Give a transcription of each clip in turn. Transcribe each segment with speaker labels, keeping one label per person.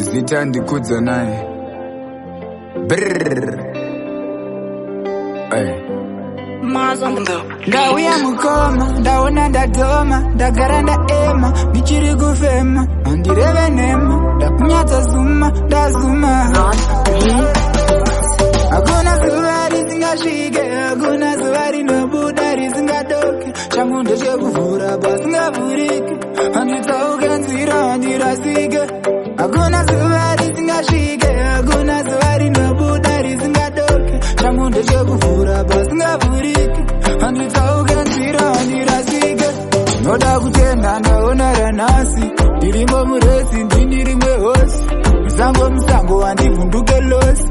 Speaker 1: zitandikudza naye
Speaker 2: ndauya mukoma ndaona ndadhoma ndagara ndaema ndichiri kufema handireve nhema ndakunyatsa zuma ndazuma hakuna zuva risingasvike hakuna zuva rinobuda risingadoke changu ndechekuvhura pasingavhurike handitsauke nzira handirasike hakuna zuva risingasvike hakuna zuva rinobuda risingadoke changu ndechekuvhura pasingavhurike handitsauke nzira handirasike ndinoda kutenda ndaona ranhasi ndirimo muresi ndini rimwe hosi musango handivhunduke losi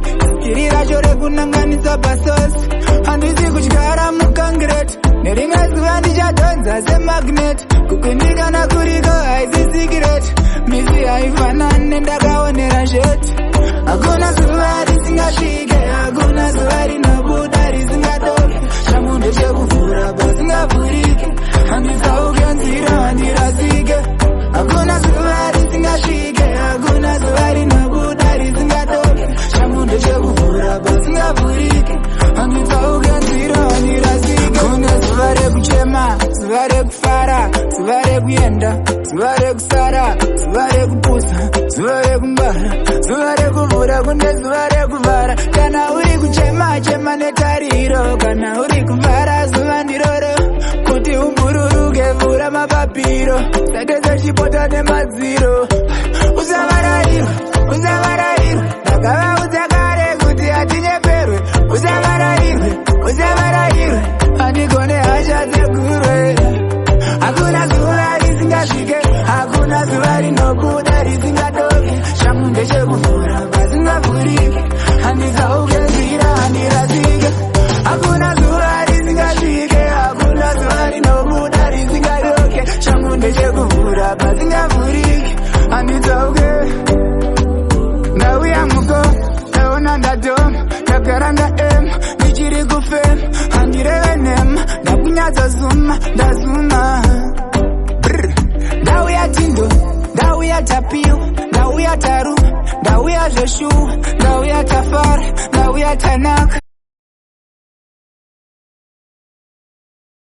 Speaker 2: iri racho rekunanganisa pasosi handisi kutyara mukangireti nerimwe zuva ndichadhonza semagneti kukwindikana kuriko haisi sikireti misi haifanani nendakaonera sheti hakuna zuva risingasvike hakuna zuva rinobuda risingadoke changu ndechekuvhura pasingavhurike handitsauke nzira handirasike hakuna zuva risingasvike hakuna zuva rinobuda risingadoke changu ndechekuvhura pasingavhurike handitsauke nzira handirasike kune zuva rekuchema zuva rekufara zuva rekuyenda zuva rekusara zuva rekupusa zuva rekungwara zuva rekuvhura kune zuva rekuvhara kana uri kuchema chema netariro kana uri kuvhara zuva ndiroro kuti umbururuke vhura mapapiro satedza chipota nemadziro usavarairwa usavarairwa ndakavaudza kare kuti hatinyeperwe usavarairwe handigone hasha dzegurwe hakuna zuva risingasvike hakuna zuva rinobuda risingadoke changu ndechekuvhura pasingavhurike handitsauke nzira handirasike hakuna zuva risingasvike hakuna zuva rinobuda risingadoke changu ndechekuvhura pasingavhurike handitsauke ndauya muko ndaona ndadhoma ndagara ndaema ndichiri kufema handireve nhema ndakunyatsa zuma ndazuma ndauya tindo ndauya tapiwa ndauya taruma ndauya zveshuwa ndauya tafara ndauya tanaka